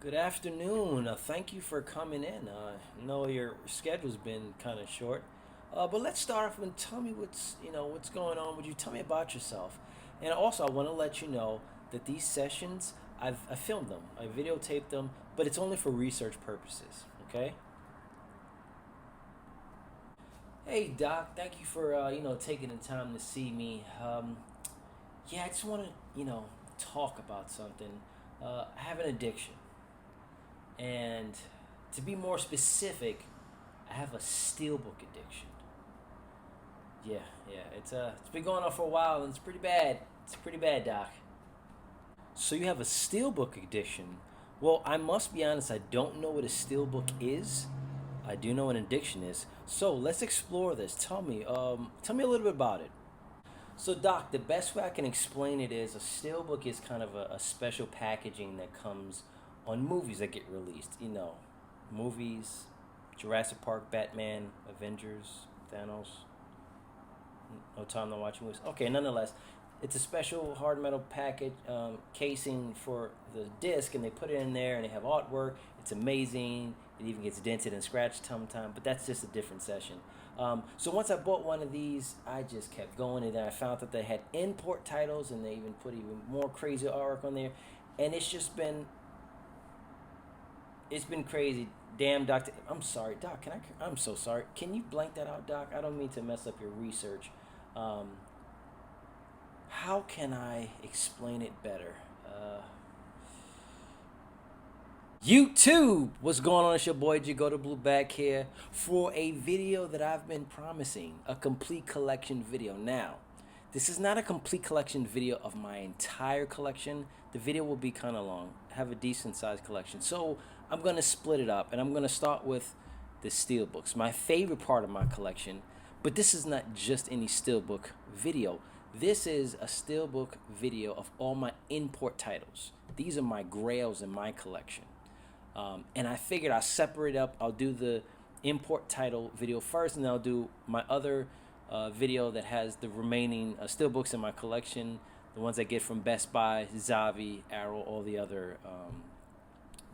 Good afternoon. Thank you for coming in. I know your schedule's been kind of short, but let's start off and tell me what's going on. Would you tell me about yourself? And also, I want to let you know that these sessions I filmed them, I videotaped them, but it's only for research purposes. Okay. Hey Doc, thank you for taking the time to see me. Yeah, I just want to talk about something. I have an addiction. And to be more specific, I have a steelbook addiction. Yeah, it's been going on for a while and it's pretty bad. It's pretty bad, Doc. So you have a steelbook addiction. Well, I must be honest, I don't know what a steelbook is. I do know what an addiction is. So let's explore this. Tell me a little bit about it. So, Doc, the best way I can explain it is a steelbook is kind of a special packaging that comes on movies that get released. Movies, Jurassic Park, Batman, Avengers, Thanos. No time to watch movies. Okay, nonetheless, it's a special hard metal package casing for the disc, and they put it in there, and they have artwork. It's amazing. It even gets dented and scratched sometimes, but that's just a different session. So once I bought one of these, I just kept going, and then I found that they had import titles, and they even put even more crazy artwork on there, and it's been crazy. Damn, Doctor. I'm sorry, Doc. I'm so sorry. Can you blank that out, Doc? I don't mean to mess up your research. Um, how can I explain it better? YouTube, what's going on? It's your boy Blue back here for a video that I've been promising, a complete collection video. Now, this is not a complete collection video of my entire collection. The video will be kind of long. I have a decent sized collection, so I'm gonna split it up, and I'm gonna start with the steelbooks, my favorite part of my collection. But this is not just any steelbook video. This is a steelbook video of all my import titles. These are my grails in my collection. And I figured I'll separate up. I'll do the import title video first, and then I'll do my other video that has the remaining steelbooks in my collection, the ones I get from Best Buy, Zavi, Arrow, all the other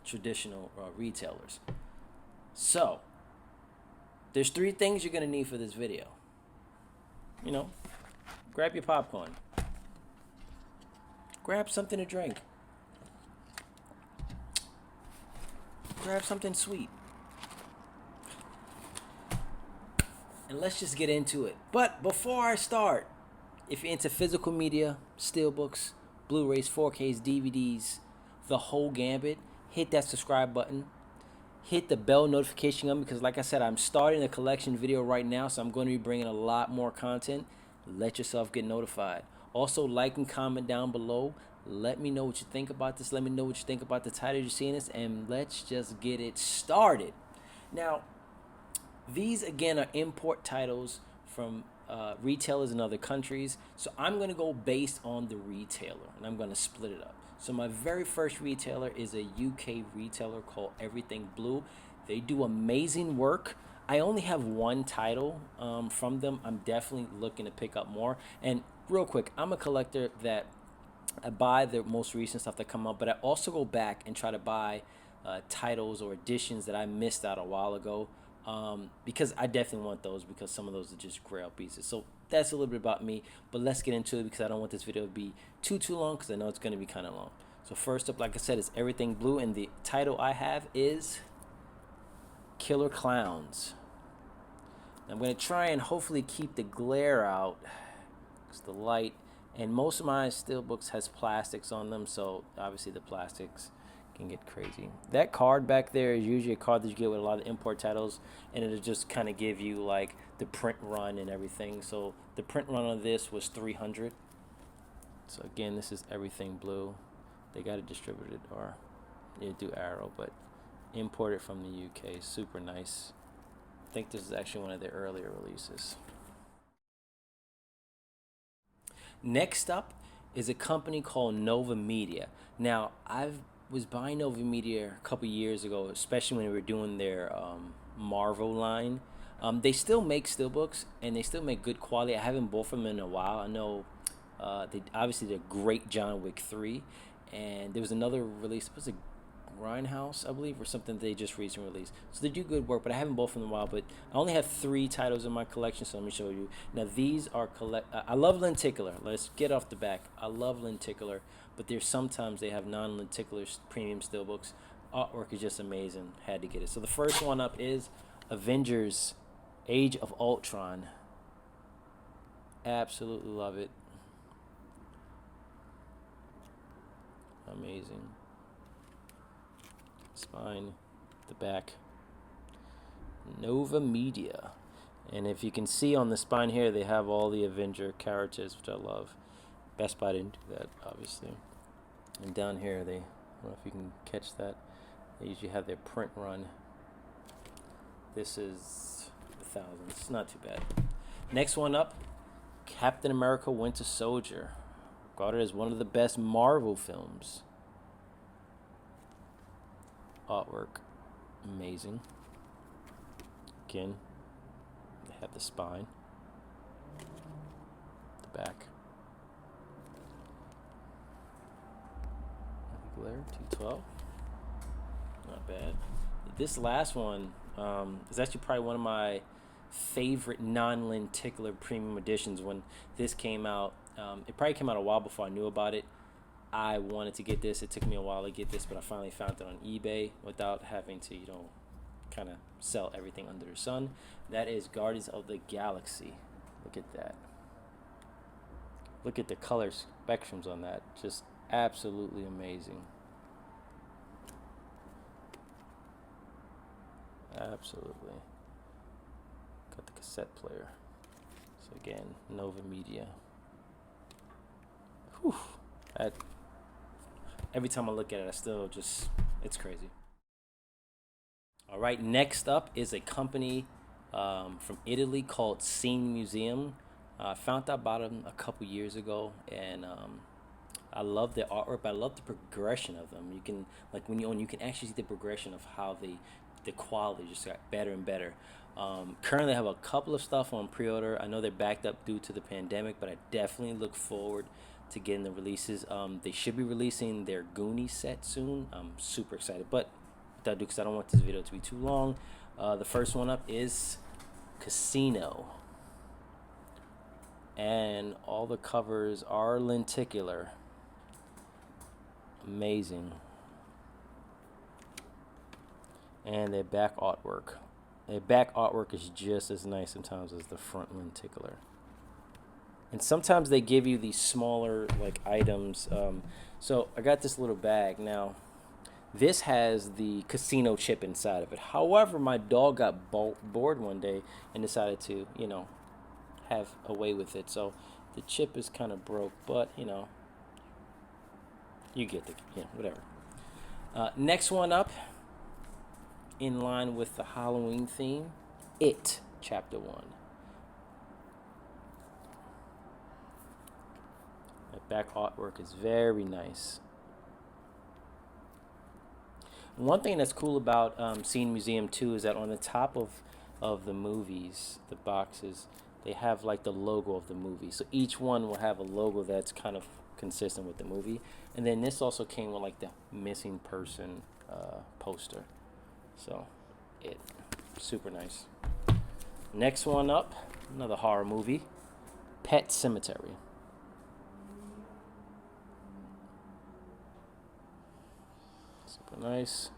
traditional retailers. So, there's three things you're going to need for this video. Grab your popcorn. Grab something to drink. Grab something sweet. And let's just get into it. But before I start, if you're into physical media, steelbooks, Blu-rays, 4Ks, DVDs, the whole gambit, hit that subscribe button. Hit the bell notification button, because like I said, I'm starting a collection video right now, so I'm going to be bringing a lot more content. Let yourself get notified. Also, like and comment down below. Let me know what you think about this. Let me know what you think about the title you're seeing this, and let's just get it started. Now, these again are import titles from retailers in other countries, so I'm going to go based on the retailer, and I'm going to split it up. So my very first retailer is a UK retailer called EverythingBlu. They do amazing work. I only have one title from them. I'm definitely looking to pick up more. And real quick, I'm a collector that I buy the most recent stuff that come out, but I also go back and try to buy titles or editions that I missed out a while ago, because I definitely want those, because some of those are just grail pieces. So that's a little bit about me, but let's get into it, because I don't want this video to be too long, because I know it's going to be kind of long. So first up, like I said, is EverythingBlu, and the title I have is Killer Clowns. I'm going to try and hopefully keep the glare out, because the light, and most of my steelbooks has plastics on them, so obviously the plastics can get crazy. That card back there is usually a card that you get with a lot of import titles, and it'll just kind of give you like the print run and everything. So the print run on this was 300. So again, this is EverythingBlu. They got it distributed, or they do Arrow, but imported from the UK. Super nice. I think this is actually one of their earlier releases. Next up is a company called NovaMedia. Now, I was buying NovaMedia a couple years ago, especially when they were doing their Marvel line. They still make steelbooks, and they still make good quality. I haven't bought from them in a while. I know they obviously did a great John Wick 3, and there was another release. Was it Grindhouse, I believe, or something they just recently released. So they do good work, but I haven't bought from them in a while. But I only have 3 titles in my collection, so let me show you. Now these are I love lenticular. Let's get off the back. I love lenticular, but there's sometimes they have non-lenticular premium steelbooks. Artwork is just amazing. Had to get it. So the first one up is Avengers Age of Ultron. Absolutely love it. Amazing. Spine, the back. NovaMedia. And if you can see on the spine here, they have all the Avenger characters, which I love. Best Buy didn't do that, obviously. And down here, I don't know if you can catch that. They usually have their print run. This is 1,000. It's not too bad. Next one up, Captain America Winter Soldier. Regarded as one of the best Marvel films. Artwork, amazing. Again, they have the spine, the back. Glare 212. Not bad. This last one is actually probably one of my favorite non-lenticular premium editions. When this came out, it probably came out a while before I knew about it. I wanted to get this. It took me a while to get this, but I finally found it on eBay without having to, kind of sell everything under the sun. That is Guardians of the Galaxy. Look at that. Look at the color spectrums on that. Just absolutely amazing. Absolutely. Got the cassette player. So again, NovaMedia. Whew. Every time I look at it, I still just, it's crazy. All right, next up is a company from Italy called CineMuseum. I found out about them a couple years ago, and I love their artwork, but I love the progression of them. You can, like, when you own, you can actually see the progression of how the quality just got better and better. Currently, I have a couple of stuff on pre-order. I know they're backed up due to the pandemic, but I definitely look forward to getting the releases. They should be releasing their Goonie set soon. I'm super excited, but without ado, because I don't want this video to be too long. The first one up is Casino, and all the covers are lenticular. Amazing. And their back artwork. Their back artwork is just as nice sometimes as the front lenticular. And sometimes they give you these smaller items. So I got this little bag. Now, this has the casino chip inside of it. However, my dog got bored one day and decided to, have a way with it. So the chip is kind of broke, but, you get the, whatever. Next one up, in line with the Halloween theme, It, Chapter 1. That back artwork is very nice. One thing that's cool about CineMuseum too is that on the top of the movies, the boxes, they have the logo of the movie. So each one will have a logo that's kind of consistent with the movie. And then this also came with the missing person poster. So It, super nice. Next one up, another horror movie, Pet Sematary. Super nice.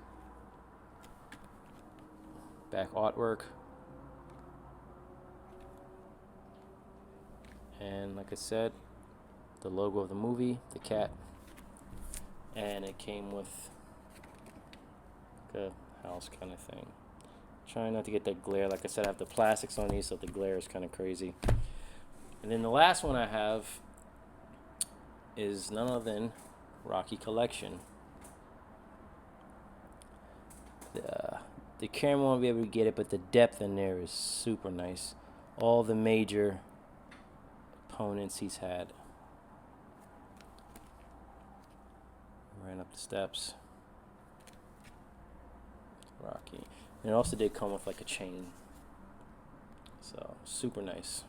Back artwork. And like I said, the logo of the movie, the cat. And it came with a house kind of thing. Trying not to get that glare. Like I said, I have the plastics on these, so the glare is kind of crazy. And then the last one I have is none other than Rocky Collection. The camera won't be able to get it, but the depth in there is super nice. All the major opponents he's had. Ran up the steps. Rocky. And it also did come with a chain. So super nice.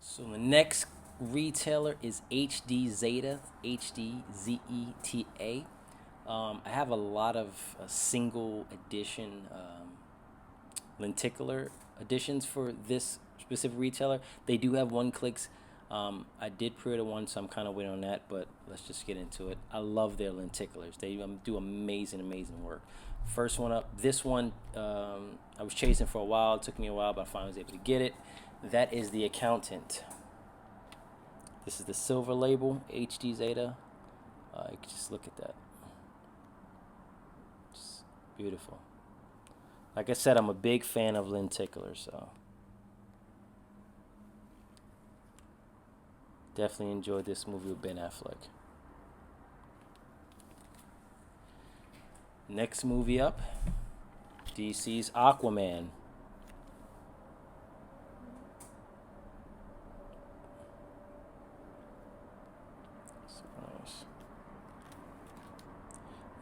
So the next retailer is HDZeta, HDZeta. I have a lot of single edition lenticular editions for this specific retailer. They do have one clicks. I did pre-order one, so I'm kind of waiting on that, but let's just get into it. I love their lenticulars. They do amazing work. First one up, this one I was chasing for a while. It took me a while, but I finally was able to get it. That is The Accountant. This is the silver label, HDZeta. You can just look at that. Just beautiful. Like I said, I'm a big fan of lenticulars, so definitely enjoyed this movie with Ben Affleck. Next movie up, DC's Aquaman.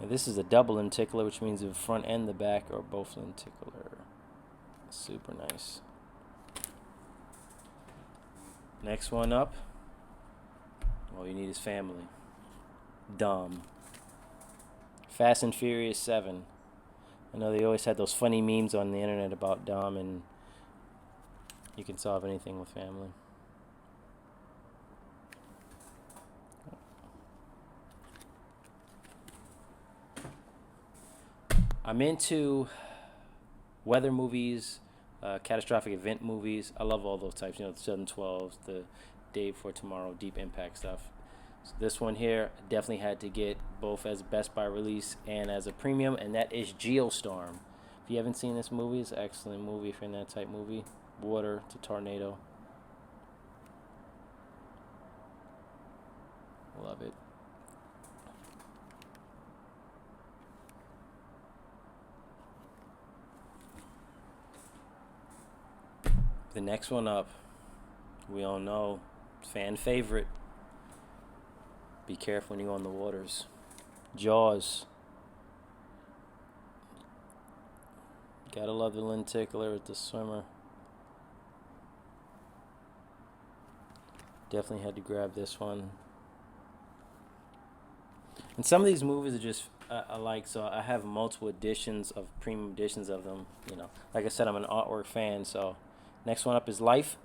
Now this is a double lenticular, which means the front and the back are both lenticular. Super nice. Next one up, all you need is family. Dom. Fast and Furious 7. I know they always had those funny memes on the internet about Dom, and you can solve anything with family. I'm into weather movies, catastrophic event movies. I love all those types. You know, the 712s, the Day Before Tomorrow, Deep Impact stuff. So this one here, definitely had to get both as a Best Buy release and as a premium, and that is Geostorm. If you haven't seen this movie, it's an excellent movie if you're in that type movie. Water to tornado. Love it. The next one up, we all know, fan favorite. Be careful when you go on the waters. Jaws. Gotta love the lenticular with the swimmer. Definitely had to grab this one. And some of these movies are just I like, so I have multiple editions of premium editions of them. You know, like I said, I'm an artwork fan, so. Next one up is Life.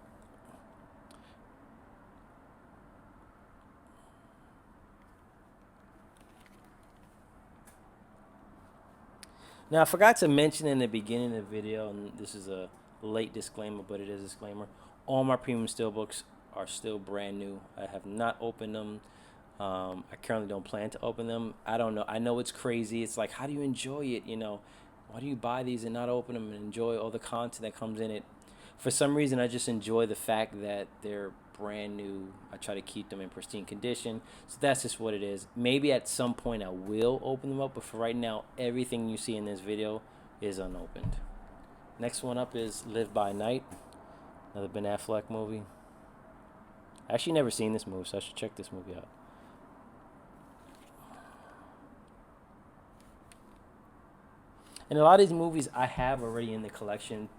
Now, I forgot to mention in the beginning of the video, and this is a late disclaimer, but it is a disclaimer. All my premium steelbooks are still brand new. I have not opened them. I currently don't plan to open them. I don't know. I know it's crazy. It's like, how do you enjoy it? You know, why do you buy these and not open them and enjoy all the content that comes in it? For some reason, I just enjoy the fact that they're brand new. I try to keep them in pristine condition. So that's just what it is. Maybe at some point I will open them up, but for right now, everything you see in this video is unopened. Next one up is Live by Night, another Ben Affleck movie. I actually never seen this movie, so I should check this movie out. And a lot of these movies I have already in the collection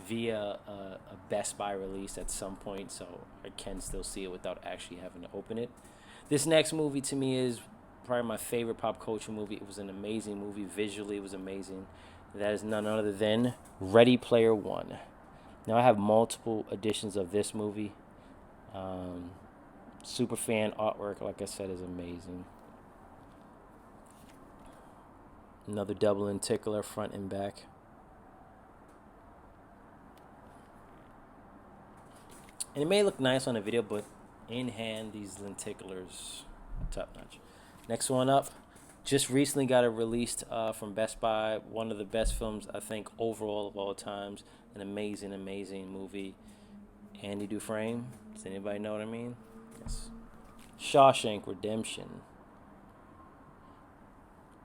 via a Best Buy release at some point, so I can still see it without actually having to open it. This next movie to me is probably my favorite pop culture movie. It was an amazing movie. Visually, it was amazing. That is none other than Ready Player One. Now, I have multiple editions of this movie. Super fan artwork, like I said, is amazing. Another double lenticular, front and back. And it may look nice on the video, but in hand, these lenticulars are top notch. Next one up, just recently got it released from Best Buy. One of the best films, I think, overall of all times. An amazing, amazing movie. Andy Dufresne. Does anybody know what I mean? Yes. Shawshank Redemption.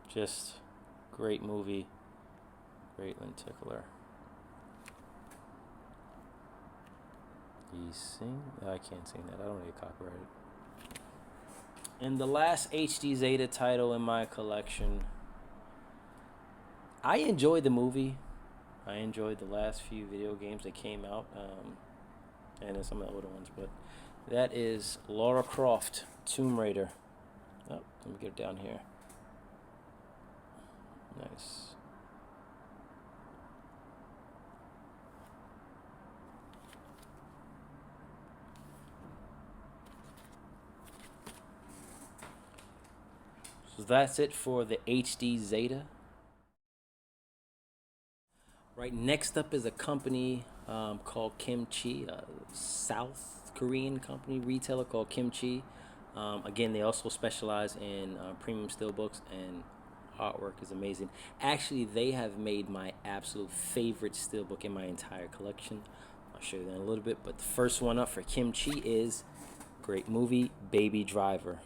Just great movie. Great lenticular. I can't sing that. I don't get copyrighted. And the last HDZeta title in my collection. I enjoyed the movie. I enjoyed the last few video games that came out, and some of the older ones. But That is Lara Croft, Tomb Raider. Oh, let me get it down here. Nice. So that's it for the HDZeta. Right, next up is a company called Kimchi, a South Korean company, retailer called Kimchi. Again, they also specialize in premium steelbooks, and artwork is amazing. Actually, they have made my absolute favorite steelbook in my entire collection. I'll show you that in a little bit, but the first one up for Kimchi is great movie, Baby Driver.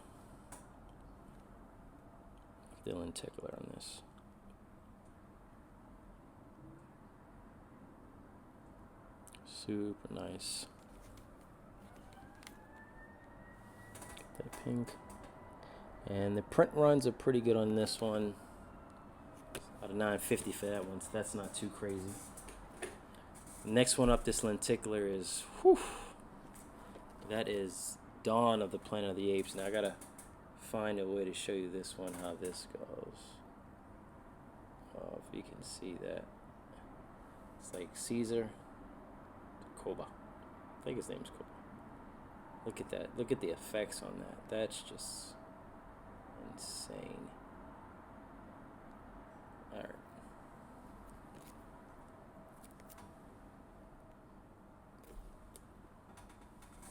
Dylan Tickler on this. Super nice. Get that pink. And the print runs are pretty good on this one. About a $9.50 for that one, so that's not too crazy. Next one up, this lenticular is, whew, that is Dawn of the Planet of the Apes. Now I gotta find a way to show you this one, how this goes. Oh, if you can see that. It's like Caesar Koba. I think his name's Koba. Look at that. Look at the effects on that. That's just insane. Alright.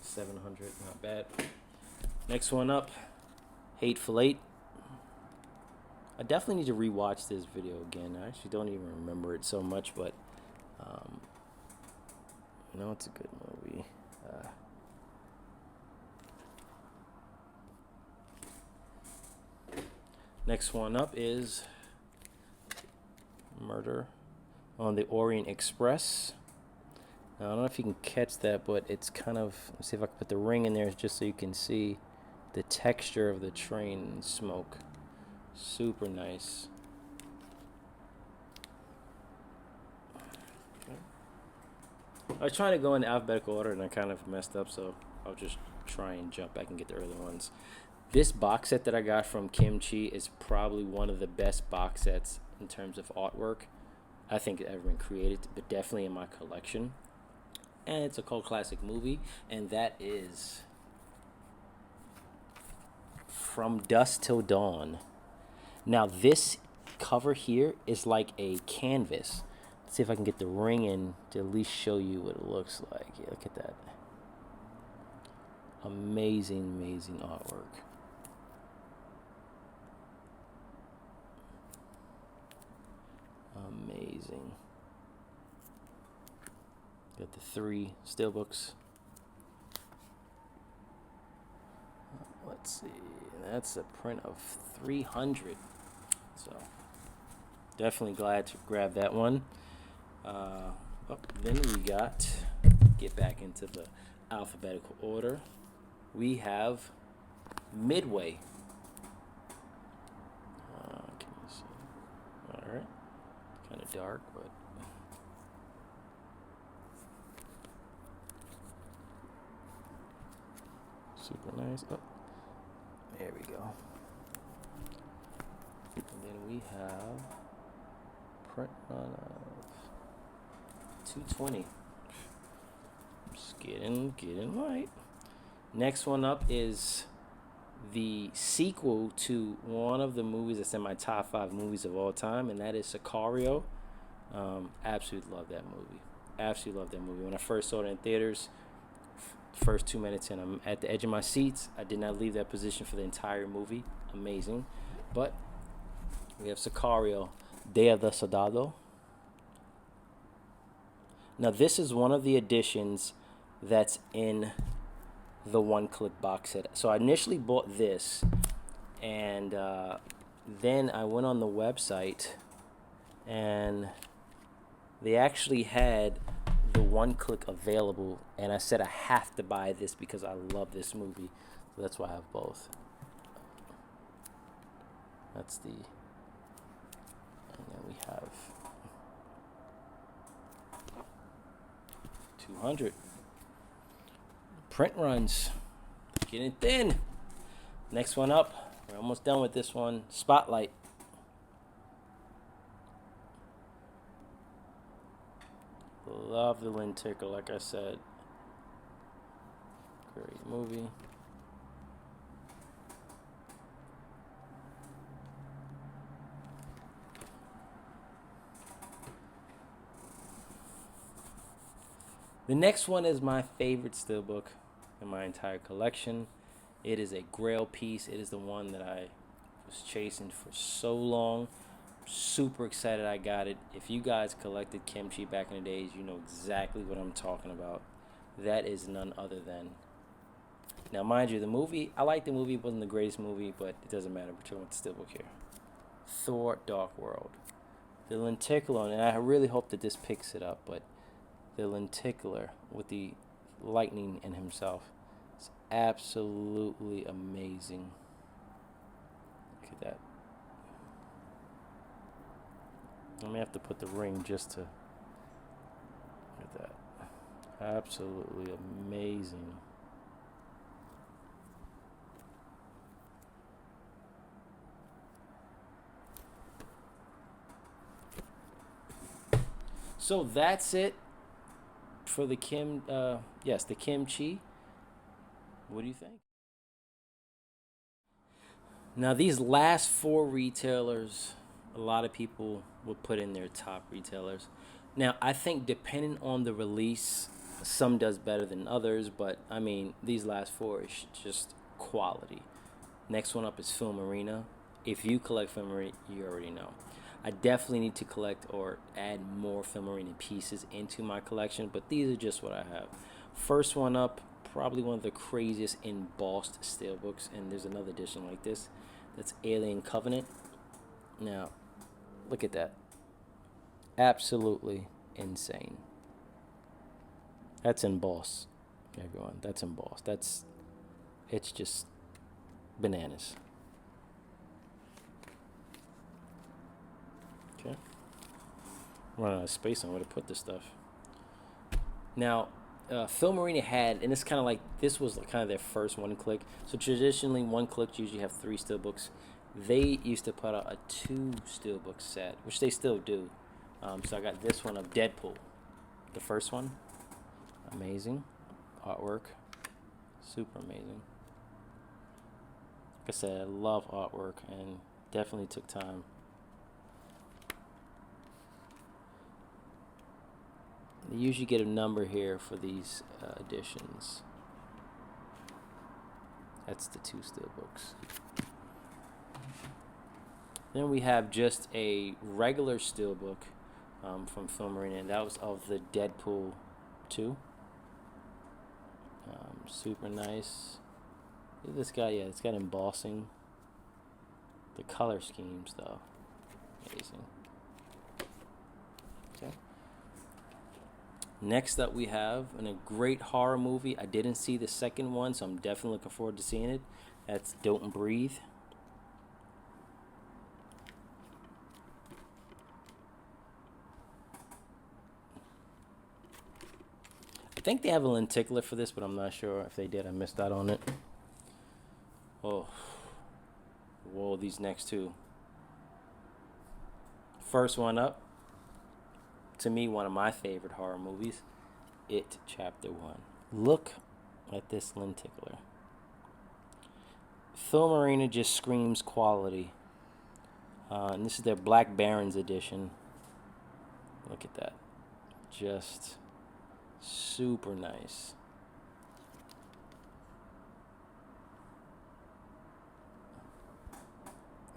$700, not bad. Next one up, Hateful Eight. I definitely need to rewatch this video again. I actually don't even remember it so much, but you know, it's a good movie. Next one up is Murder on the Orient Express. Now, I don't know if you can catch that, but it's kind of, let's see if I can put the ring in there just so you can see the texture of the train and smoke. Super nice. Okay. I was trying to go in alphabetical order and I kind of messed up, so I'll just try and jump back and get the early ones. This box set that I got from Kimchi is probably one of the best box sets in terms of artwork I think ever been created, but definitely in my collection. And it's a cult classic movie, and that is From Dusk Till Dawn. Now this cover here is like a canvas. Let's see if I can get the ring in to at least show you what it looks like. Yeah, look at that. Amazing, amazing artwork. Amazing. Got the 3 steelbooks. Let's see. That's a print of 300. So definitely glad to grab that one. Then we got, get back into the alphabetical order. We have Midway. Can you see? All right. Kind of dark, but super nice. Oh, there we go. And then we have print run of 220. Just getting light. Next one up is the sequel to one of the movies that's in my top 5 movies of all time, and that is Sicario. Absolutely love that movie. Absolutely love that movie. When I first saw it in theaters, first 2 minutes in, I'm at the edge of my seats. I did not leave that position for the entire movie. Amazing. But we have Sicario, Day of the Soldado. Now this is one of the editions that's in the one-click box set. So I initially bought this, and then I went on the website, and they actually had the one-click available, and I said I have to buy this because I love this movie. So that's why I have both. That's the, and then we have 200 print runs. getting thin. Next one up. We're almost done with this one. Spotlight. Love the lenticle, like I said. Great movie. The next one is my favorite steelbook in my entire collection. It is a grail piece. It is the one that I was chasing for so long. Super excited I got it. If you guys collected Kimchi back in the days, you know exactly what I'm talking about. That is none other than... Now, mind you, the movie, I like the movie. It wasn't the greatest movie, but it doesn't matter. We're talking about the steelbook here. Thor Dark World. The lenticular, and I really hope that this picks it up, but the lenticular with the lightning in himself is absolutely amazing. Look at that. I may have to put the ring just to... Look at that. Absolutely amazing. So that's it for the the Kimchi. What do you think? Now, these last 4 retailers, a lot of people would put in their top retailers. Now, I think depending on the release, some does better than others, but I mean, these last 4 is just quality. Next one up is Filmarena. If you collect Filmarena, you already know. I definitely need to collect or add more Filmarena pieces into my collection, but these are just what I have. First one up, probably one of the craziest embossed steelbooks, and there's another edition like this. That's Alien Covenant. Now, look at that. Absolutely insane. That's embossed, everyone. That's embossed. It's just bananas. Okay. Running out of space on where to put this stuff. Now, Filmarena had, and it's kind of like, this was kind of their first one-click. So traditionally, one-click usually have 3 steelbooks. They used to put out a 2 steelbook set, which they still do. So I got this one of Deadpool, the first one. Amazing artwork, super amazing. Like I said, I love artwork and definitely took time. They usually get a number here for these editions. That's the 2 steelbooks. Then we have just a regular steelbook from Filmarena, and that was of the Deadpool 2. Super nice. Look at this guy, yeah, it's got embossing. The color schemes, though, amazing. Okay. Next up, we have a great horror movie. I didn't see the second one, so I'm definitely looking forward to seeing it. That's Don't Breathe. I think they have a lenticular for this, but I'm not sure if they did. I missed out on it. Oh, whoa, these next 2. First one up, to me, one of my favorite horror movies, It Chapter 1. Look at this lenticular. Filmarena just screams quality. And this is their Black Barons edition. Look at that. Just super nice.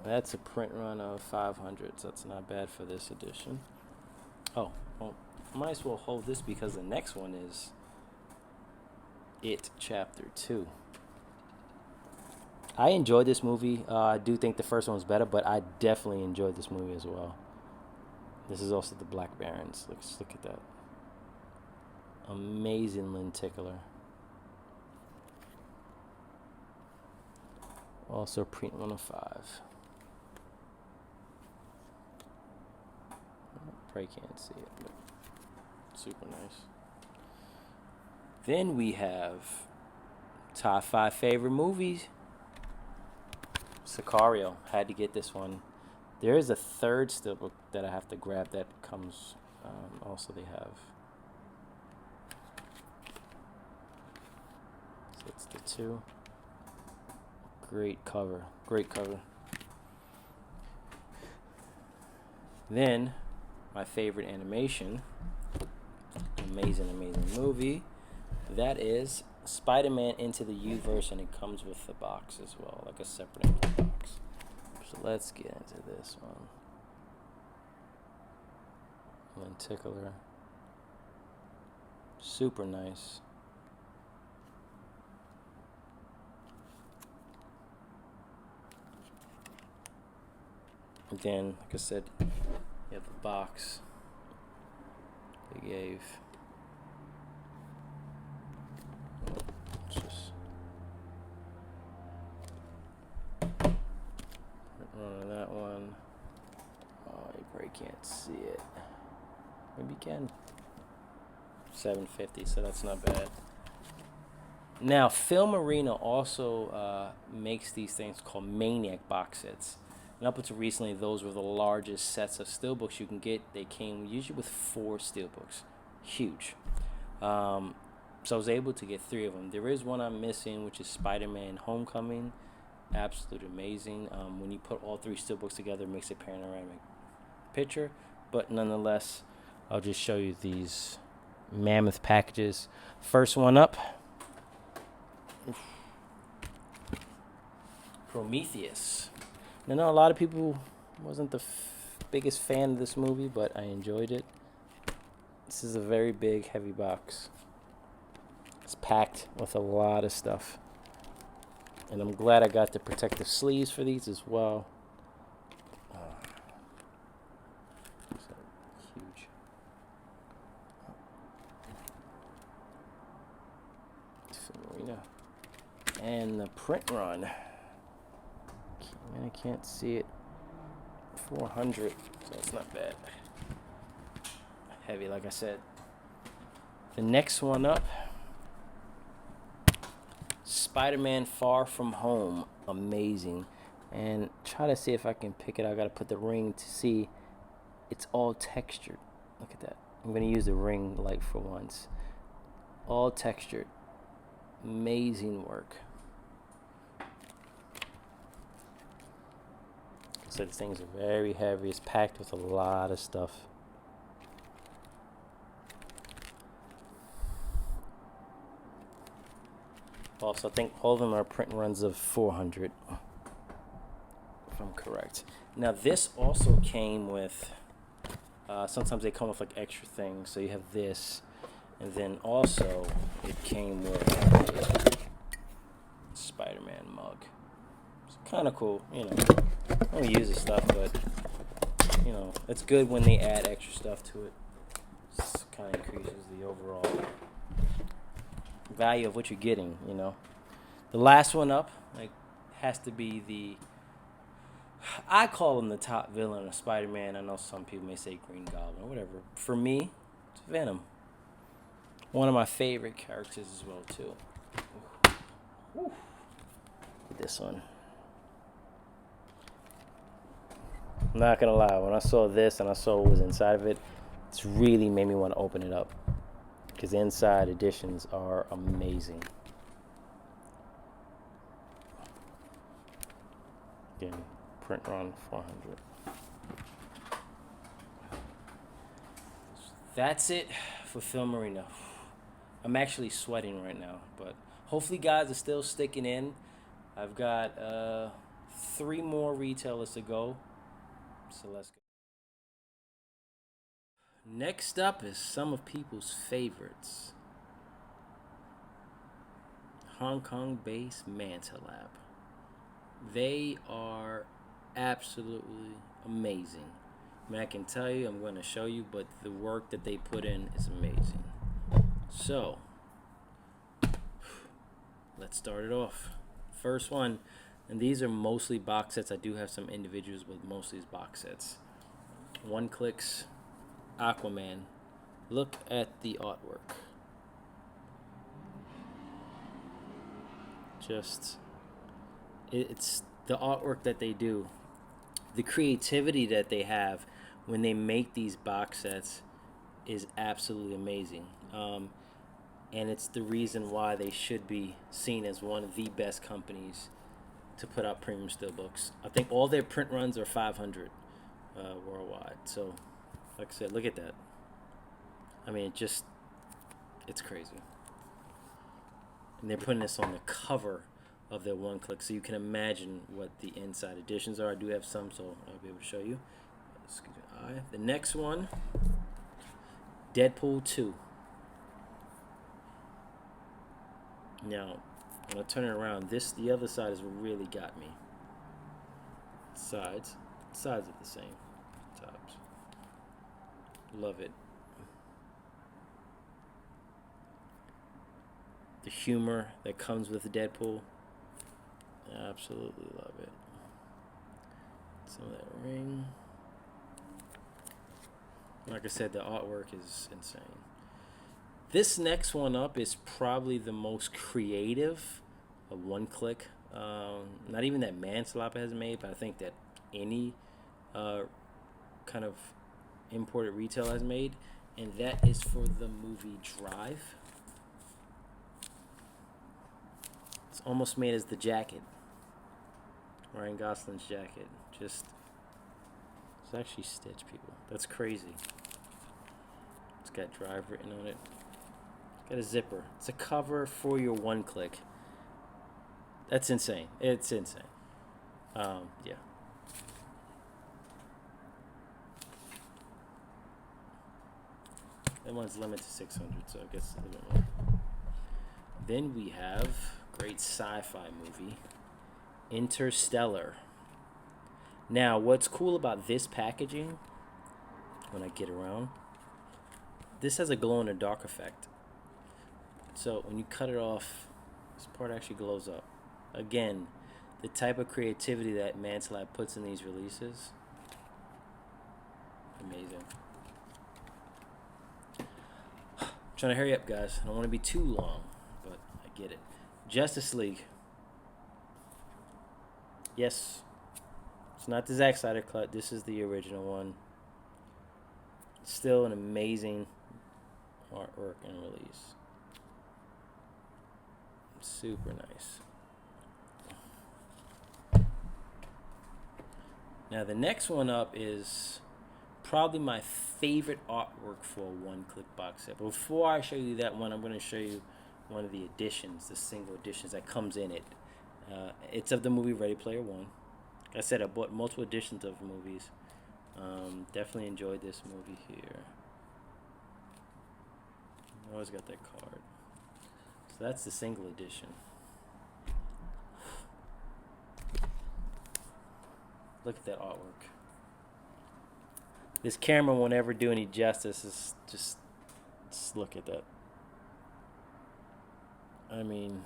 That's a print run of 500, so that's not bad for this edition. Oh, well, might as well hold this because the next one is It Chapter 2. I enjoyed this movie. I do think the first one was better, but I definitely enjoyed this movie as well. This is also the Black Barons. Let's look at that. Amazing lenticular. Also print 1 of 5. Probably can't see it, but super nice. Then we have Top 5 favorite movies. Sicario. Had to get this one. There is a third steelbook that I have to grab that comes. Also, they have. So it's the 2. Great cover. Great cover. Then, my favorite animation. Amazing, amazing movie. That is Spider-Man Into the Uverse, and it comes with the box as well, like a separate empty box. So let's get into this one. Lenticular. Super nice. Again, like I said, you have the box they gave. Just run that one. Oh, you probably can't see it. Maybe you can. $7.50, so that's not bad. Now, Filmarena also makes these things called Maniac box sets. And up until recently, those were the largest sets of steelbooks you can get. They came usually with 4 steelbooks. Huge. So I was able to get 3 of them. There is one I'm missing, which is Spider-Man Homecoming. Absolutely amazing. When you put all 3 steelbooks together, it makes a panoramic picture. But nonetheless, I'll just show you these mammoth packages. First one up. Oof. Prometheus. I know a lot of people wasn't the biggest fan of this movie, but I enjoyed it. This is a very big, heavy box. It's packed with a lot of stuff. And I'm glad I got the protective sleeves for these as well. Huge. Filmarena. And the print run. I can't see it. 400, so it's not bad. Heavy, like I said. The next one up, Spider-Man Far From Home. Amazing. And try to see if I can pick it. I gotta put the ring to see. It's all textured. Look at that. I'm gonna use the ring light for once. All textured. Amazing work. So these things are very heavy. It's packed with a lot of stuff. Also, I think all of them are print runs of 400, if I'm correct. Now, this also came with, sometimes they come with like extra things. So you have this, and then also it came with a Spider-Man mug. It's kind of cool, you know. I don't use this stuff, but you know, it's good when they add extra stuff to it. It kind of increases the overall value of what you're getting, you know. The last one up, like, has to be the, I call him the top villain of Spider-Man. I know some people may say Green Goblin or whatever. For me, it's Venom. One of my favorite characters as well, too. Woo. This one. I'm not gonna lie, when I saw this and I saw what was inside of it, it's really made me want to open it up. Because the inside editions are amazing. Again, print run 400. That's it for Filmarena. I'm actually sweating right now, but hopefully guys are still sticking in. I've got 3 more retailers to go. So let's go. Next up is some of people's favorites. Hong Kong-based Manta Lab. They are absolutely amazing. I mean, I can tell you, I'm going to show you, but the work that they put in is amazing. So, let's start it off. First one, and these are mostly box sets. I do have some individuals, but mostly is box sets. One Clicks Aquaman. Look at the artwork. Just, it's the artwork that they do, the creativity that they have when they make these box sets is absolutely amazing. And it's the reason why they should be seen as one of the best companies to put out premium steelbooks. I think all their print runs are 500 worldwide. So, like I said, look at that. I mean, it's crazy. And they're putting this on the cover of their one-click, so you can imagine what the inside editions are. I do have some, so I'll be able to show you. Excuse me. The next one, Deadpool 2. Now, when I turn it around, the other side is what really got me. Sides are the same. Tops. Love it. The humor that comes with Deadpool. Absolutely love it. Some of that ring. Like I said, the artwork is insane. This next one up is probably the most creative of one-click. Not even that Manta Lab has made, but I think that any kind of imported retail has made. And that is for the movie Drive. It's almost made as the jacket. Ryan Gosling's jacket. It's actually stitched, people. That's crazy. It's got Drive written on it. It's got a zipper. It's a cover for your one-click. That's insane. It's insane. Yeah. That one's limited to 600, so I guess a little bit more. Then we have great sci-fi movie, Interstellar. Now, what's cool about this packaging, when I get around, this has a glow-in-the-dark effect. So when you cut it off, this part actually glows up. Again, the type of creativity that Manta Lab puts in these releases, amazing. I'm trying to hurry up, guys. I don't want to be too long, but I get it. Justice League. Yes, it's not the Zack Snyder cut. This is the original one. Still an amazing artwork and release. Super nice. Now the next one up is probably my favorite artwork for a one-click box set. But before I show you that one, I'm going to show you one of the editions, the single editions that comes in it. It's of the movie Ready Player One. Like I said, I bought multiple editions of movies. Definitely enjoyed this movie here. I always got that card. So that's the single edition. Look at that artwork. This camera won't ever do any justice. It's just look at that. I mean,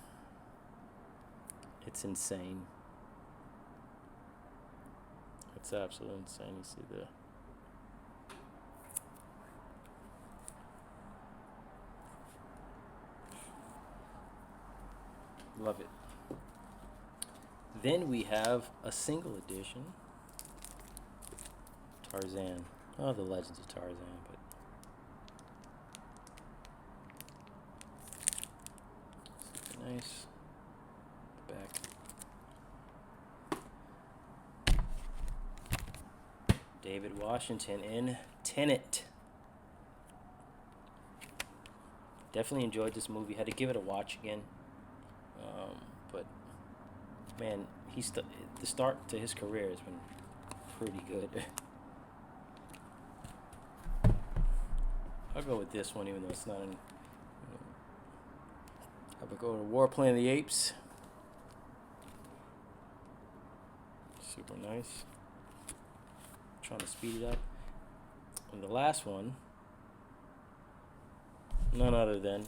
it's insane. It's absolutely insane. You see the love it. Then we have a single edition Tarzan. Oh, the Legends of Tarzan, but super nice. Back. David Washington in Tenet. Definitely enjoyed this movie. Had to give it a watch again. But man, the start to his career has been pretty good. I'll go with this one, even though it's not in. I would go to Warplanet of the Apes. Super nice. Trying to speed it up. And the last one, none other than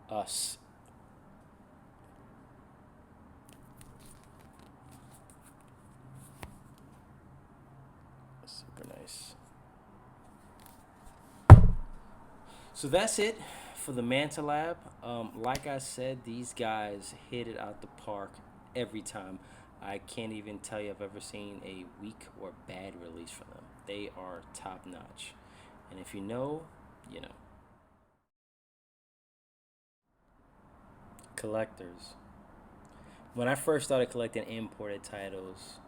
Us. Super nice. So that's it for the Manta Lab, like I said, these guys hit it out the park every time. I can't even tell you I've ever seen a weak or bad release from them. They are top notch. And if you know, you know. Collectors. When I first started collecting imported titles,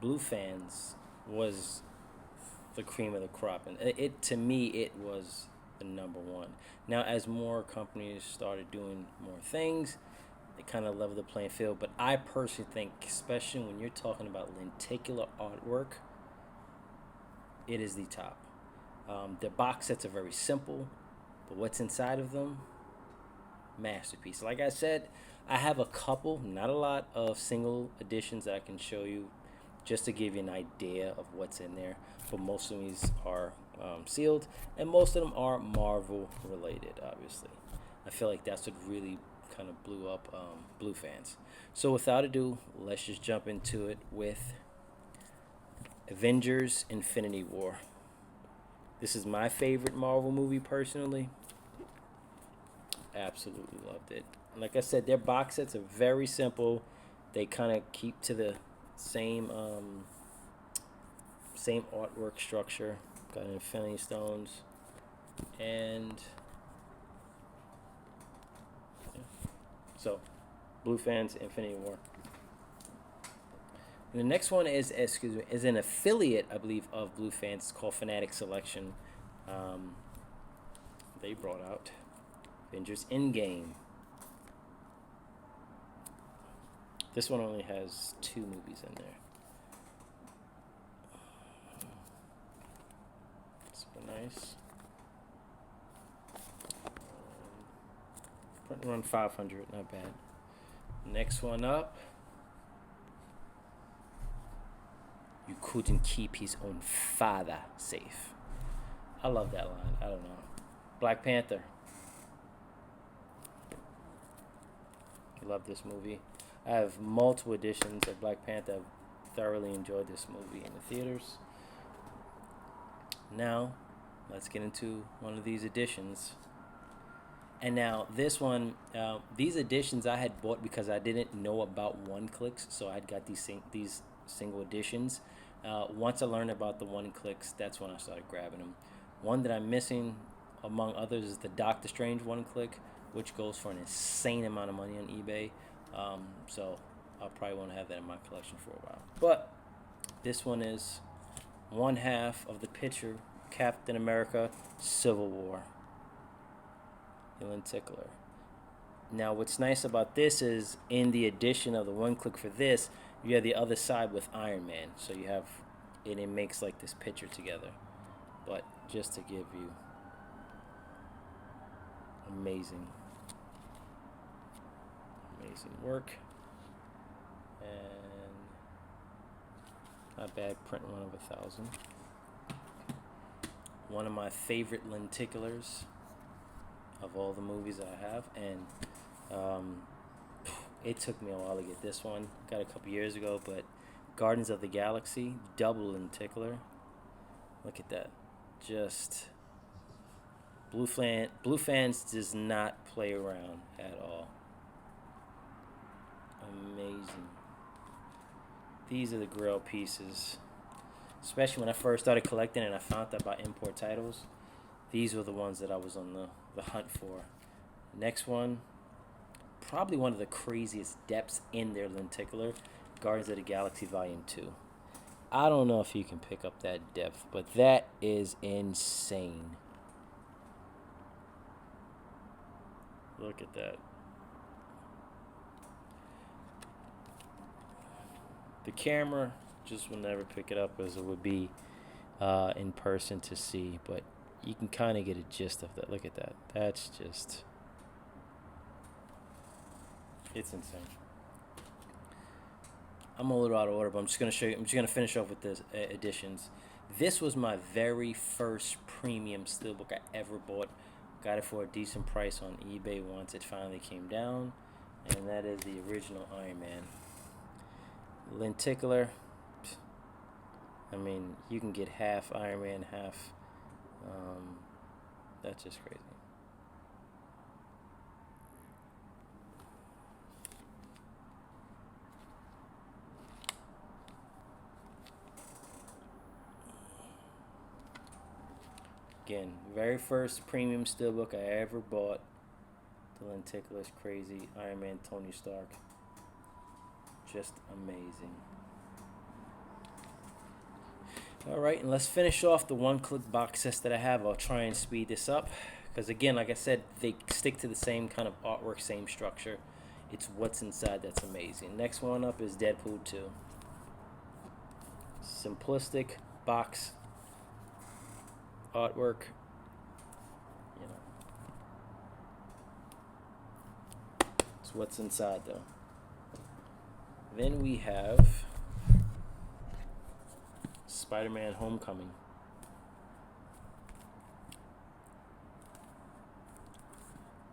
Blufans was the cream of the crop, and it to me it was the number one. Now, as more companies started doing more things, they kind of level the playing field. But I personally think, especially when you're talking about lenticular artwork, it is the top. The box sets are very simple, but what's inside of them, masterpiece. Like I said, I have a couple, not a lot, of single editions that I can show you just to give you an idea of what's in there. But most of these are sealed, and most of them are Marvel related, obviously. I feel like that's what really kind of blew up Blufans. So without ado, let's just jump into it with Avengers Infinity War. This is my favorite Marvel movie personally. Absolutely loved it. Like I said, their box sets are very simple. They kind of keep to the same artwork structure. Got Infinity Stones, and yeah. So Blufans Infinity War. And the next one is an affiliate, I believe, of Blufans. It's called Fanatic Selection. They brought out Avengers Endgame. This one only has 2 movies in there. Super nice. Print run 500, not bad. Next one up. You couldn't keep his own father safe. I love that line. I don't know. Black Panther. I love this movie. I have multiple editions of Black Panther. I've thoroughly enjoyed this movie in the theaters. Now, let's get into one of these editions. And now, this one, these editions I had bought because I didn't know about one-clicks, so I got these single editions. Once I learned about the one-clicks, that's when I started grabbing them. One that I'm missing, among others, is the Doctor Strange one-click, which goes for an insane amount of money on eBay. So I'll probably want to have that in my collection for a while. But this one is one half of the picture, Captain America Civil War. Lenticular. Now what's nice about this is in the edition of the one click for this, you have the other side with Iron Man. So you have, and it makes like this picture together. But just to give you, amazing work, and not bad print run of 1,000. One of my favorite lenticulars of all the movies that I have, and it took me a while to get this one. Got it a couple years ago, but Guardians of the Galaxy double lenticular. Look at that, just Blufans does not play around at all. Amazing. These are the grail pieces, especially when I first started collecting and I found out about import titles. These were the ones that I was on the hunt for. Next one, probably one of the craziest depths in their lenticular, Guardians of the Galaxy Volume 2. I don't know if you can pick up that depth, but that is insane. Look at that. The camera just will never pick it up as it would be in person to see, but you can kind of get a gist of that. Look at that. That's just, it's insane. I'm a little out of order, but I'm just gonna show you. I'm just gonna finish off with the editions. This was my very first premium steelbook I ever bought. Got it for a decent price on eBay once it finally came down, and that is the original Iron Man. Lenticular. I mean, you can get half Iron Man, half. That's just crazy. Again, very first premium steelbook I ever bought. The lenticular's crazy. Iron Man, Tony Stark. Just amazing. Alright, and let's finish off the one-click box sets that I have. I'll try and speed this up. Because again, like I said, they stick to the same kind of artwork, same structure. It's what's inside that's amazing. Next one up is Deadpool 2. Simplistic box artwork. You know, it's what's inside though. Then we have Spider-Man Homecoming.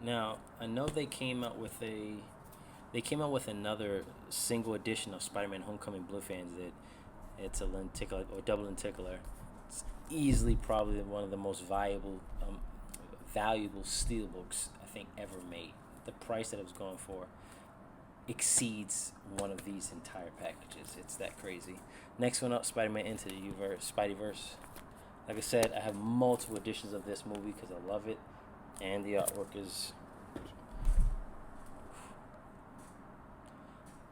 Now, I know they came out with another single edition of Spider-Man Homecoming Blufans that it's a lenticular or double lenticular. It's easily probably one of the most valuable steelbooks I think ever made. The price that it was going for exceeds one of these entire packages. It's that crazy. Next one up, Spider-Man Into the Uverse, Spideyverse. Like I said, I have multiple editions of this movie because I love it, and the artwork is.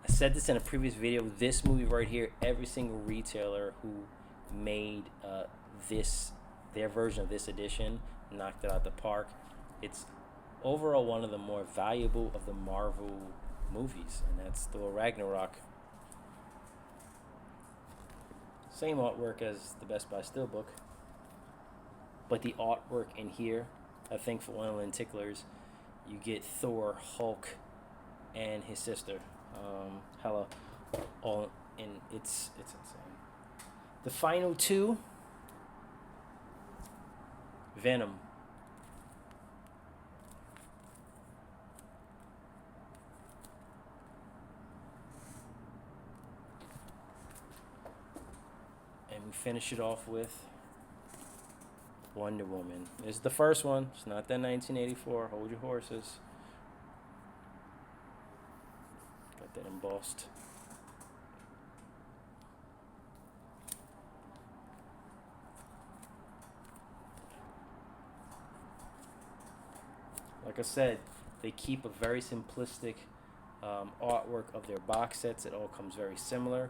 I said this in a previous video. This movie right here, every single retailer who made their version of this edition knocked it out the park. It's overall one of the more valuable of the Marvel movies, and that's Thor Ragnarok. Same artwork as the Best Buy Steelbook, but the artwork in here, I think for one of the lenticulars, you get Thor, Hulk, and his sister, Hela, all in. It's insane. The final two, Venom. And we finish it off with Wonder Woman. This is the first one. It's not that 1984. Hold your horses. Got that embossed. Like I said, they keep a very simplistic artwork of their box sets. It all comes very similar.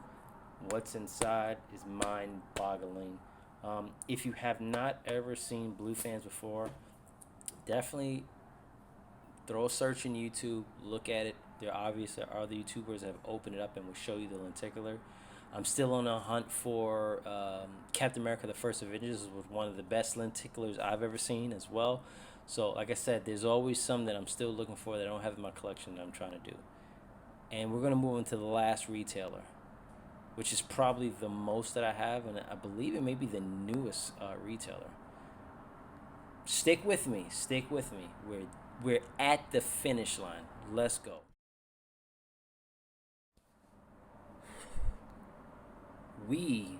What's inside is mind-boggling. If you have not ever seen Blufans before, definitely throw a search in YouTube, look at it. There obviously are other YouTubers that have opened it up and will show you the lenticular. I'm still on a hunt for Captain America: The First Avengers, which was one of the best lenticulars I've ever seen as well. So, like I said, there's always some that I'm still looking for that I don't have in my collection that I'm trying to do. And we're going to move into the last retailer, which is probably the most that I have, and I believe it may be the newest retailer. Stick with me. Stick with me. We're at the finish line. Let's go. We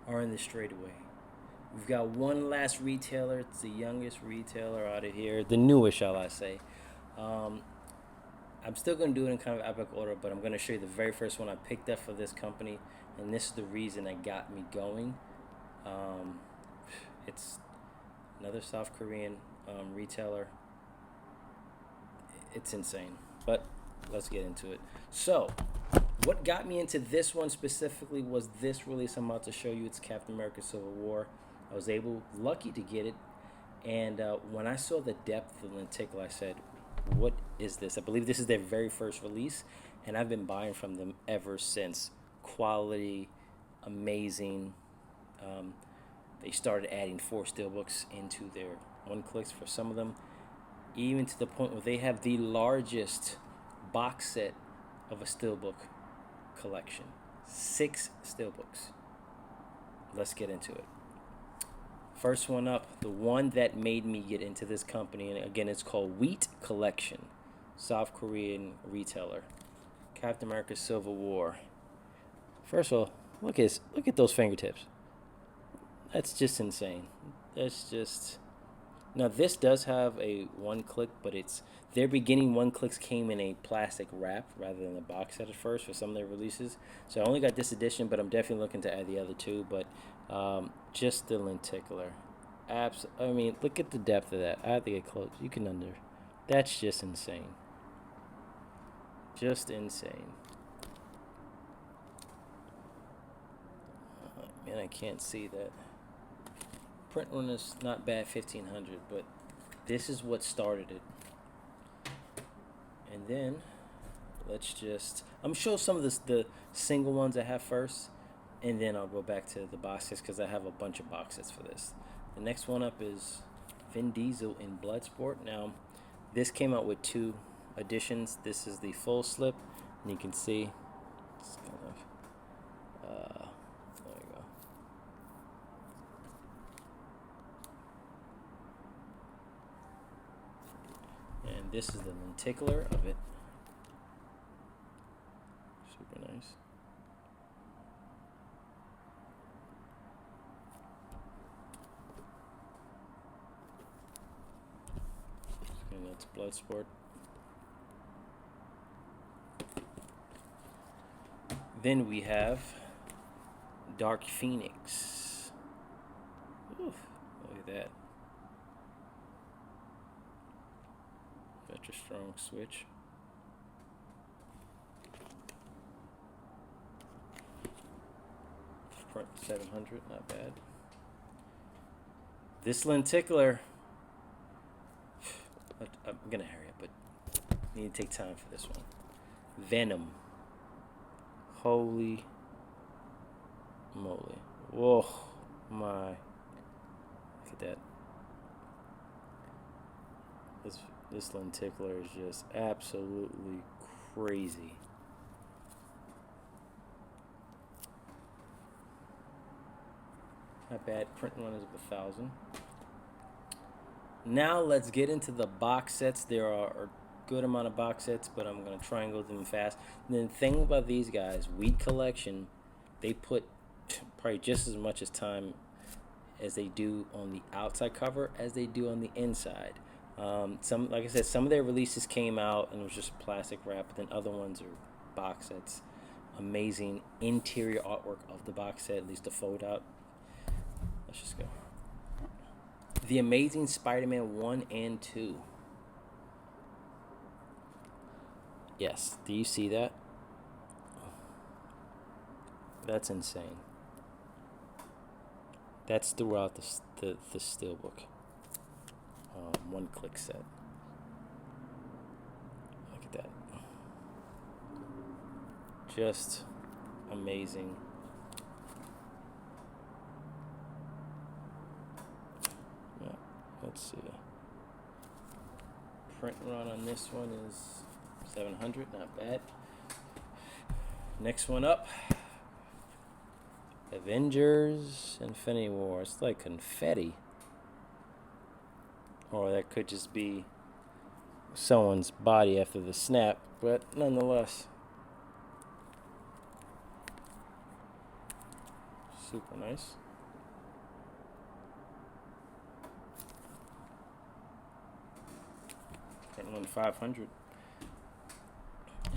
are in the straightaway. We've got one last retailer. It's the youngest retailer out of here. The newest, shall I say. I'm still going to do it in kind of epic order, but I'm going to show you the very first one I picked up for this company, and this is the reason that got me going. It's another South Korean retailer. It's insane, but let's get into it. So, what got me into this one specifically was this release I'm about to show you. It's Captain America: Civil War. I was lucky to get it, and when I saw the depth of the lenticular, I said, what is this? I believe this is their very first release, and I've been buying from them ever since. Quality, amazing. They started adding 4 steelbooks into their one-clicks for some of them, even to the point where they have the largest box set of a steelbook collection. 6 steelbooks. Let's get into it. First one up, the one that made me get into this company, and again, it's called WeET Collection, South Korean retailer. Captain America: Civil War. First of all, look at those fingertips. That's just insane. That's just. Now this does have a one-click, but their beginning one-clicks came in a plastic wrap rather than a box set at first for some of their releases. So I only got this edition, but I'm definitely looking to add the other 2. But just the lenticular, I mean, look at the depth of that. I have to get close. You can under. That's just insane. Just insane. Man, I can't see that. Print run is not bad, 1500, but this is what started it. And then let's just, I'm gonna show some of the single ones I have first, and then I'll go back to the boxes because I have a bunch of boxes for this. The next one up is Vin Diesel in Bloodsport. Now, this came out with 2 editions. This is the full slip, and you can see it's kind of there you go. And this is the lenticular of it. Super nice. And that's Bloodsport. Then we have Dark Phoenix. Oof, look at that. Such a strong switch. Print 700, not bad. This lenticular, I'm gonna hurry up, but I need to take time for this one. Venom. Holy moly. Whoa, my. Look at that. This lenticular is just absolutely crazy. Not bad. Print run is of 1,000. Now let's get into the box sets. There are a good amount of box sets, but I'm going to try and go through them fast. And the thing about these guys, WeET Collection, they put probably just as much as time as they do on the outside cover as they do on the inside. Some, like I said, some of their releases came out and it was just plastic wrap, but then other ones are box sets. Amazing interior artwork of the box set, at least the fold out. Let's just go. The Amazing Spider-Man 1 and 2. Yes, do you see that? That's insane. That's throughout the Steelbook. One-click set. Look at that. Just amazing. Yeah, let's see. Print run on this one is 700, not bad. Next one up. Avengers Infinity War. It's like confetti. Or that could just be someone's body after the snap, but nonetheless. Super nice. Print one 500.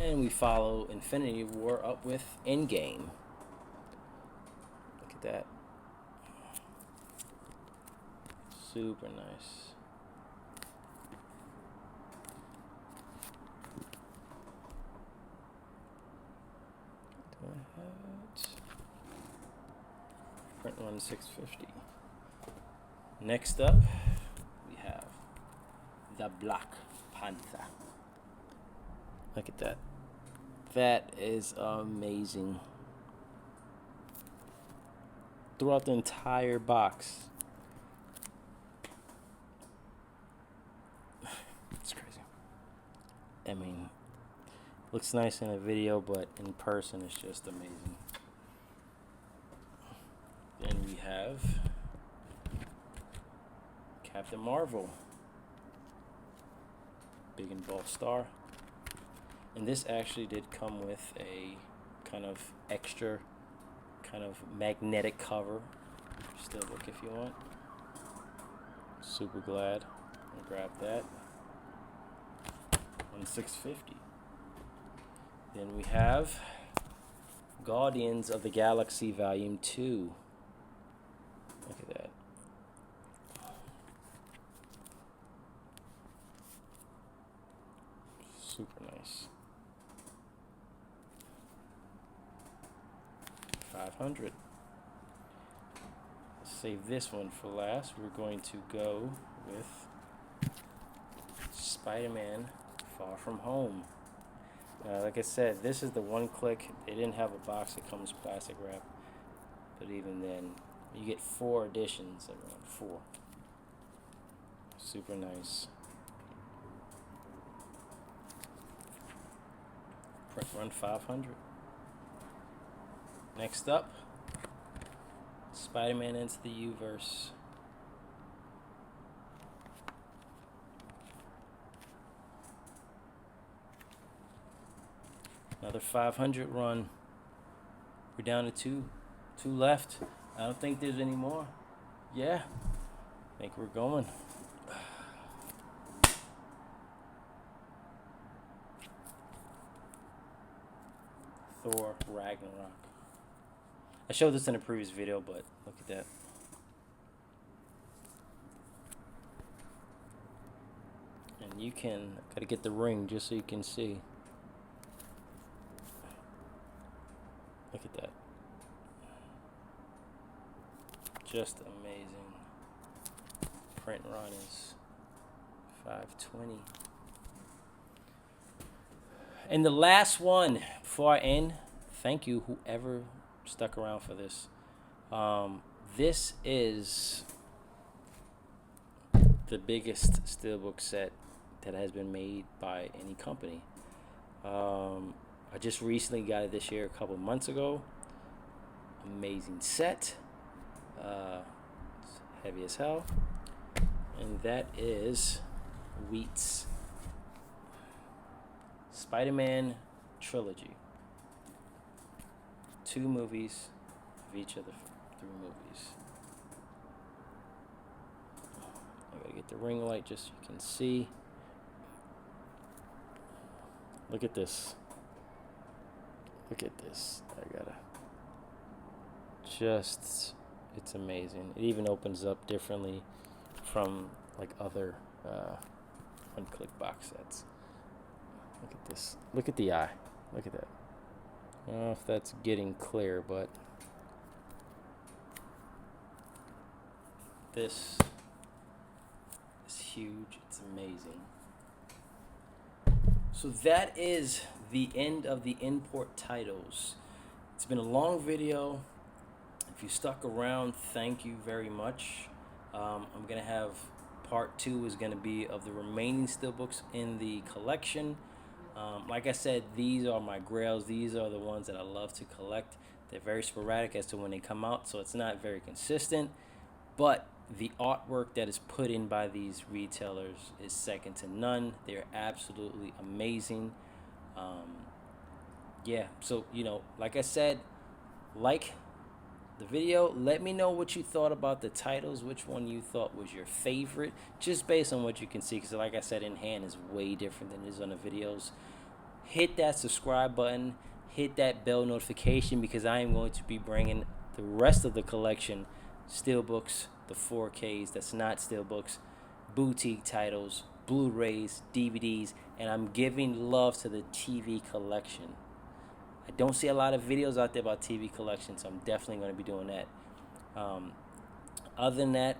And we follow Infinity War up with Endgame. Look at that. Super nice. Print one 650. Next up, we have the Black Panther. Look at that. That is amazing. Throughout the entire box. It's crazy. I mean, looks nice in a video, but in person it's just amazing. Then we have Captain Marvel. Big and bold star. And this actually did come with a kind of extra, kind of magnetic cover. Steelbook if you want. Super glad. I'll grab that. On 650. Then we have Guardians of the Galaxy Volume 2. Look at that. Super nice. 500. Save this one for last. We're going to go with Spider-Man Far From Home. Like I said, this is the one click. They didn't have a box that comes plastic wrap, but even then, you get 4 editions. Around 4. Super nice. Print run 500. Next up, Spider-Man Into the Uverse. Another 500 run. We're down to two left. I don't think there's any more. Yeah, I think we're going. Thor Ragnarok. I showed this in a previous video, but look at that. And you can, gotta get the ring just so you can see. Look at that. Just amazing. Print run is 520. And the last one before I end, thank you whoever stuck around for this. This is the biggest Steelbook set that has been made by any company. I just recently got it this year, a couple months ago. Amazing set. It's heavy as hell. And that is WeET's SpiderMan Trilogy. 2 movies of each of the 3 movies. I gotta get the ring light just so you can see. Look at this. Look at this. I gotta just, it's amazing. It even opens up differently from like other one-click box sets. Look at this. Look at the eye. Look at that. I don't know if that's getting clear, but this is huge. It's amazing. So that is the end of the import titles. It's been a long video. If you stuck around, thank you very much. I'm gonna have part 2 is gonna be of the remaining Steelbooks in the collection. Like I said, these are my grails. These are the ones that I love to collect. They're very sporadic as to when they come out, so it's not very consistent. But the artwork that is put in by these retailers is second to none. They're absolutely amazing. Yeah, so, you know, like I said, like the video, let me know what you thought about the titles, which one you thought was your favorite, just based on what you can see, because like I said, in hand is way different than it is on the videos. Hit that subscribe button, hit that bell notification, because I am going to be bringing the rest of the collection, Steelbooks, the 4Ks, that's not Steelbooks, boutique titles, Blu-rays, DVDs, and I'm giving love to the TV collection. I don't see a lot of videos out there about TV collections, so I'm definitely going to be doing that. Other than that,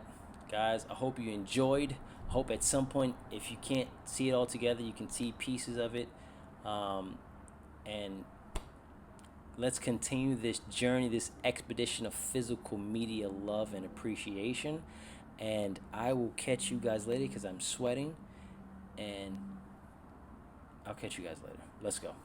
guys, I hope you enjoyed. I hope at some point, if you can't see it all together, you can see pieces of it. And let's continue this journey, this expedition of physical media love and appreciation. And I will catch you guys later because I'm sweating. And I'll catch you guys later. Let's go.